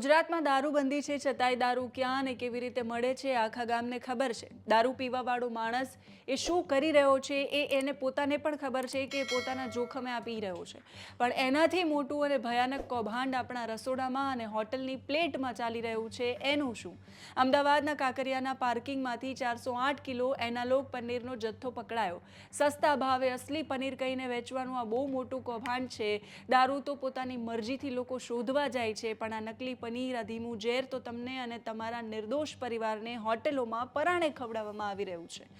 ગુજરાતમાં દારૂબંધી છે છતાંય દારૂ ક્યાં અને કેવી રીતે મળે છે આખા ગામને ખબર છે। દારૂ પીવાવાળો માણસ એ શું કરી રહ્યો છે એને પોતાને પણ ખબર છે કે પોતાના જોખમે આ પી રહ્યો છે, પણ એનાથી મોટું અને ભયાનક કૌભાંડ આપણા રસોડામાં અને હોટલની પ્લેટમાં ચાલી રહ્યું છે। એનું શું? અમદાવાદના કાંકરિયાના પાર્કિંગમાંથી 408 કિલો એનાલોગ પનીરનો જથ્થો પકડાયો। સસ્તા ભાવે અસલી પનીર કહીને વેચવાનું આ બહુ મોટું કૌભાંડ છે। દારૂ તો પોતાની મરજીથી લોકો શોધવા જાય છે, પણ આ નકલી પનીર, આ ધીમું ઝેર તો તમને અને તમારા નિર્દોષ પરિવારને હોટેલોમાં પરાણે ખવડાવવામાં આવી રહ્યું છે।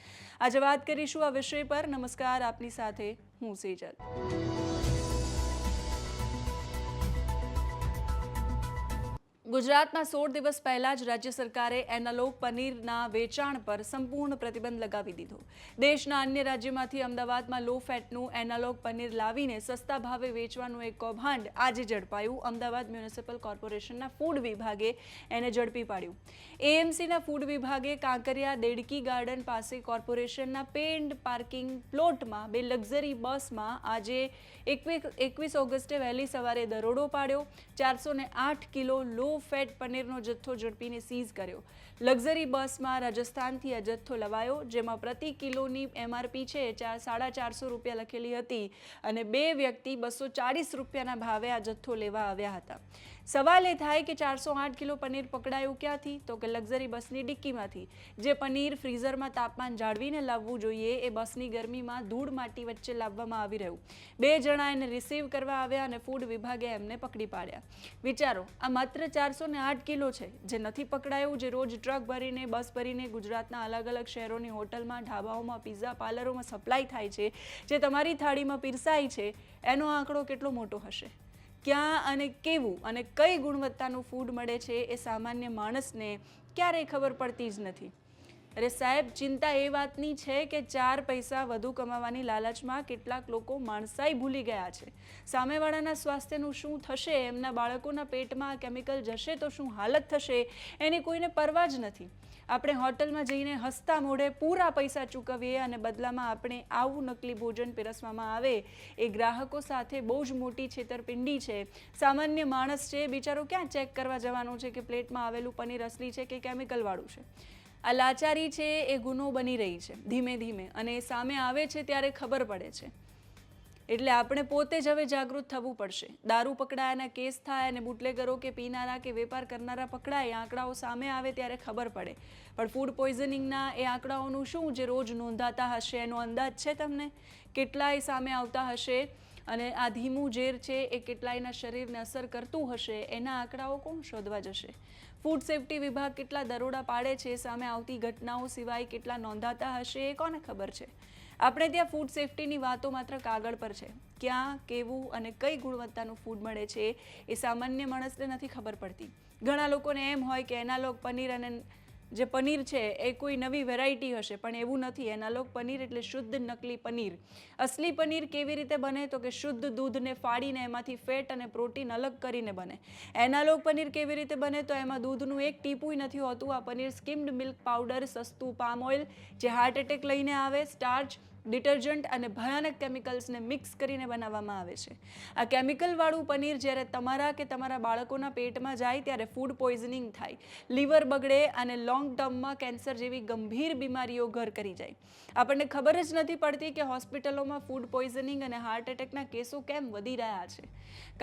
આજે વાત કરીશું આ વિષય પર। નમસ્કાર, આપની સાથે હું સેજલ। ગુજરાતમાં 16 દિવસ પહેલા જ રાજ્ય સરકારે એનાલોગ પનીરના વેચાણ પર સંપૂર્ણ પ્રતિબંધ લગાવી દીધો। દેશના અન્ય રાજ્યોમાંથી અમદાવાદમાં લો ફેટનું એનાલોગ પનીર લાવીને સસ્તા ભાવે વેચવાનું એક કૌભાંડ આજે ઝડપાયું। અમદાવાદ મ્યુનિસિપલ કોર્પોરેશનના ફૂડ વિભાગે એને ઝડપી પાડ્યું। એએમસીના ફૂડ વિભાગે કાંકરિયા દેડકી ગાર્ડન પાસે કોર્પોરેશનના પેઇડ પાર્કિંગ પ્લોટમાં બે લક્ઝરી બસમાં આજે 21 ઓગસ્ટે વહેલી સવારે દરોડો પાડ્યો। 408 કિલો લો ફેટ પનીરનો જથ્થો ઝડપીને સીઝ કર્યો। લક્ઝરી બસમાં રાજસ્થાનથી આ જથ્થો લવાયો, જેમાં પ્રતિ કિલોની એમઆરપી છે 450 રૂપિયા લખેલી હતી અને બે વ્યક્તિ 240 રૂપિયાના ભાવે આ જથ્થો લેવા આવ્યા હતા। સવાલ એ થાય કે 408 કિલો પનીર પકડાયું ક્યાંથી? તો કે લક્ઝરી બસની ડિક્કીમાંથી। જે પનીર ફ્રીઝરમાં તાપમાન જાળવીને લાવવું જોઈએ એ બસની ગરમીમાં ધૂળ માટી વચ્ચે લાવવામાં આવી રહ્યું। બે જણા એને રિસીવ કરવા આવ્યા અને ફૂડ વિભાગે એમને પકડી પાડ્યા। વિચારો, આ માત્ર 408 કિલો છે જે નથી પકડાયું, જે રોજ ટ્રક ભરીને, બસ ભરીને ગુજરાતના અલગ અલગ શહેરોની હોટલમાં, ઢાબાઓમાં, પિઝા પાર્લરોમાં સપ્લાય થાય છે, જે તમારી થાળીમાં પીરસાય છે, એનો આંકડો કેટલો મોટો હશે? ક્યાં અને કેવું અને કઈ ગુણવત્તાનું ફૂડ મળે છે એ સામાન્ય માણસને ક્યારેય ખબર પડતી જ નથી। અરે સાહેબ, ચિંતા એ વાતની છે કે 4 પૈસા વધુ કમાવાની લાલચમાં કેટલાક લોકો માણસાઈ ભૂલી ગયા છે। સામેવાળાના સ્વાસ્થ્યનું શું થશે, એમના બાળકોના પેટમાં કેમિકલ જશે તો શું હાલત થશે, એની કોઈને પરવા જ નથી। આપણે હોટલમાં જઈને હસતા મોઢે પૂરા પૈસા ચૂકવીએ અને બદલામાં આપણે આવું નકલી ભોજન પીરસવામાં આવે એ ગ્રાહકો સાથે બહુ જ મોટી છેતરપિંડી છે। સામાન્ય માણસ છે બિચારો ક્યાં ચેક કરવા જવાનો છે કે પ્લેટમાં આવેલું પનીર અસલી છે કે કેમિકલવાળું છે? આ લાચારી છે એ ગુનો બની રહી છે ધીમે ધીમે, અને સામે આવે છે ત્યારે ખબર પડે છે। એટલે આપણે પોતે જ હવે જાગૃત થવું પડશે। દારૂ પકડાયાના કેસ થાય અને બુટલેગરો કે પીનારા કે વેપાર કરનારા પકડાય, આંકડાઓ સામે આવે ત્યારે ખબર પડે, પણ ફૂડ પોઈઝનિંગના એ આંકડાઓનું શું જે રોજ નોંધાતા હશે? એનો અંદાજ છે તમને? કેટલાય સામે આવતા હશે અને આ ધીમું ઝેર છે એ કેટલાયના શરીરને અસર કરતું હશે, એના આંકડાઓ કોણ શોધવા જશે? ફૂડ સેફ્ટી વિભાગ કેટલા દરોડા પાડે છે, સામે આવતી ઘટનાઓ સિવાય કેટલા નોંધાતા હશે એ કોને ખબર છે? આપણે ત્યાં ફૂડ સેફ્ટીની વાતો માત્ર કાગળ પર છે। ક્યાં, કેવું અને કઈ ગુણવત્તાનું ફૂડ મળે છે એ સામાન્ય માણસને નથી ખબર પડતી। ઘણા લોકોને એમ હોય કે એનાલોગ પનીર અને જે પનીર છે એ કોઈ નવી વેરાયટી હશે, પણ એવું નથી। એનાલોગ પનીર એટલે શુદ્ધ નકલી પનીર। અસલી પનીર કેવી રીતે બને? તો કે શુદ્ધ દૂધને ફાડીને એમાંથી ફેટ અને પ્રોટીન અલગ કરીને બને। એનાલોગ પનીર કેવી રીતે બને? તો એમાં દૂધનું એક ટીપું નથી હોતું। આ પનીર સ્કિમ્ડ મિલ્ક પાવડર, સસ્તું પામ ઓઇલ જે હાર્ટ એટેક લઈને આવે, સ્ટાર્ચ, ડિટર્જન્ટ અને ભયાનક કેમિકલ્સને મિક્સ કરીને બનાવવામાં આવે છે। આ કેમિકલવાળું પનીર જ્યારે તમારા કે તમારા બાળકોના પેટમાં જાય ત્યારે ફૂડ પોઈઝનિંગ થાય, લીવર બગડે અને લોંગ ટર્મમાં કેન્સર જેવી ગંભીર બીમારીઓ ઘર કરી જાય। આપણને ખબર જ નથી પડતી કે હોસ્પિટલોમાં ફૂડ પોઈઝનિંગ અને હાર્ટ એટેકના કેસો કેમ વધી રહ્યા છે,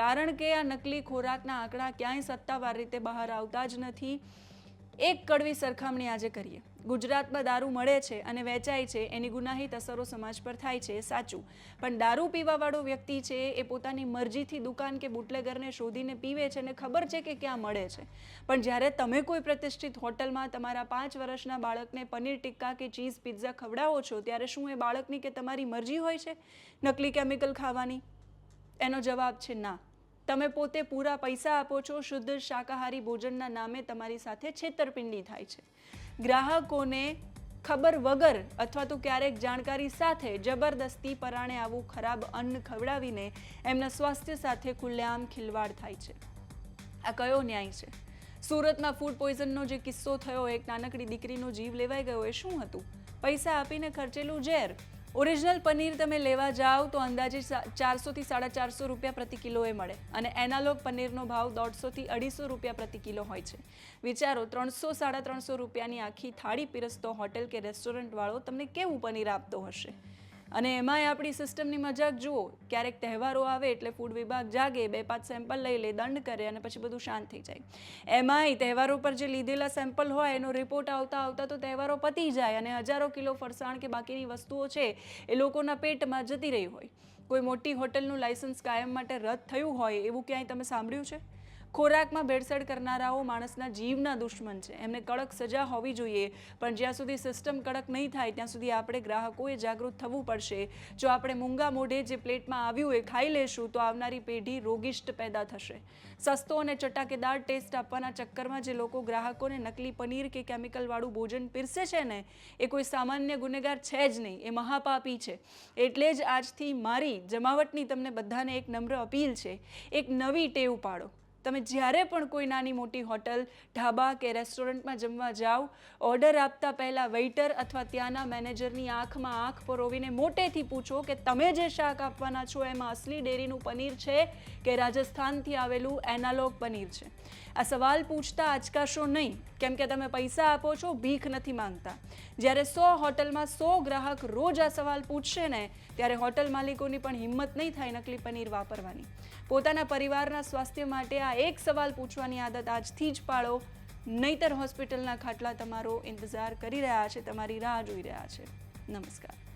કારણ કે આ નકલી ખોરાકના આંકડા ક્યાંય સત્તાવાર રીતે બહાર આવતા જ નથી। એક કડવી સરખામણી આજે કરીએ। ગુજરાતમાં દારૂ મળે છે અને વેચાય છે, એની ગુનાહિત અસરો સમાજ પર થાય છે, સાચું, પણ દારૂ પીવાવાળો વ્યક્તિ છે એ પોતાની મરજીથી દુકાન કે બુટલેગરને શોધીને પીવે છે અને ખબર છે કે ક્યાં મળે છે, પણ જ્યારે તમે કોઈ પ્રતિષ્ઠિત હોટલમાં તમારા 5 વર્ષના બાળકને પનીર ટિક્કા કે ચીઝ પિઝા ખવડાવો છો, ત્યારે શું એ બાળકની કે તમારી મરજી હોય છે નકલી કેમિકલ ખાવાની? એનો જવાબ છે ના। તમે પોતે પૂરા પૈસા આપો છો, શુદ્ધ શાકાહારી ભોજનના નામે તમારી સાથે છેતરપિંડી થાય છે। ગ્રાહકોને ખબર વગર અથવા તો ક્યારેક જાણકારી સાથે જબરદસ્તી પરાણે આવું ખરાબ અન્ન ખવડાવીને એમના સ્વાસ્થ્ય સાથે ખુલ્લેઆમ ખિલવાડ થાય છે। આ કયો ન્યાય છે? સુરતમાં ફૂડ પોઈઝનનો જે કિસ્સો થયો, એક નાનકડી દીકરીનો જીવ લેવાઈ ગયો, એ શું હતું? પૈસા આપીને ખર્ચેલું ઝેર। ઓરિજિનલ પનીર તમે લેવા જાઓ તો અંદાજે 400 થી 450 રૂપિયા પ્રતિ કિલોએ મળે અને એનાલોગ પનીરનો ભાવ 150 થી 250 રૂપિયા પ્રતિ કિલો હોય છે. વિચારો 300-350 રૂપિયાની આખી થાળી પીરસતો હોટેલ કે રેસ્ટોરન્ટવાળો તમને કેવું પનીર આપતો હશે. અને એમાંય આપણી સિસ્ટમની મજાક જુઓ, ક્યારેક તહેવારો આવે એટલે ફૂડ વિભાગ જાગે, 2-5 સેમ્પલ લઈ લે, દંડ કરે અને પછી બધું શાંત થઈ જાય. એમાંય તહેવારો પર જે લીધેલા સેમ્પલ હોય એનો રિપોર્ટ આવતા તો તહેવારો પતી જાય અને હજારો કિલો ફરસાણ કે બાકીની વસ્તુઓ છે એ લોકોના પેટમાં જતી રહી હોય. કોઈ મોટી હોટલનું લાયસન્સ કાયમ માટે રદ થયું હોય એવું ક્યાંય તમે સાંભળ્યું છે? ખોરાકમાં ભેળસેળ કરનારાઓ માણસના જીવના દુશ્મન છે. એમને કડક સજા હોવી જોઈએ, પણ જ્યાં સુધી સિસ્ટમ કડક નહીં થાય ત્યાં સુધી આપણે ગ્રાહકોએ જાગૃત થવું પડશે. જો આપણે મૂંગા મોઢે જે પ્લેટમાં આવ્યું એ ખાઈ લેશું તો આવનારી પેઢી રોગિષ્ટ પેદા થશે. સસ્તો અને ચટાકેદાર ટેસ્ટ આપવાના ચક્કરમાં જે લોકો ગ્રાહકોને નકલી પનીર કે કેમિકલવાળું ભોજન પીરસે છે ને, એ કોઈ સામાન્ય ગુનેગાર છે જ નહીં, એ મહાપાપી છે. એટલે જ આજથી મારી જમાવટની તમને બધાને એક નમ્ર અપીલ છે, એક નવી ટેવ પાડો. તમે જ્યારે પણ કોઈ નાની મોટી હોટલ, ઢાબા કે રેસ્ટોરન્ટમાં જમવા જાઓ, ઓર્ડર આપતા પહેલાં વેઇટર અથવા ત્યાંના મેનેજરની આંખમાં આંખ પરોવીને મોટેથી પૂછો કે તમે જે શાક આપવાના છો એમાં અસલી ડેરીનું પનીર છે કે રાજસ્થાનથી આવેલું એનાલોગ પનીર છે. આ સવાલ પૂછતા અચકાશો નહીં, કેમ કે તમે પૈસા આપો છો, ભીખ નથી માંગતા. જ્યારે 100 હોટલમાં 100 ગ્રાહક રોજ આ સવાલ પૂછશે ને, ત્યારે હોટલ માલિકોની પણ હિંમત નહીં થાય નકલી પનીર વાપરવાની. પોતાના પરિવારના સ્વાસ્થ્ય માટે આ એક સવાલ પૂછવાની આદત આજથી જ પાડો, નહીતર હોસ્પિટલના ખાટલા તમારો ઇંતજાર કરી રહ્યા છે, તમારી રાહ જોઈ રહ્યા છે. નમસ્કાર.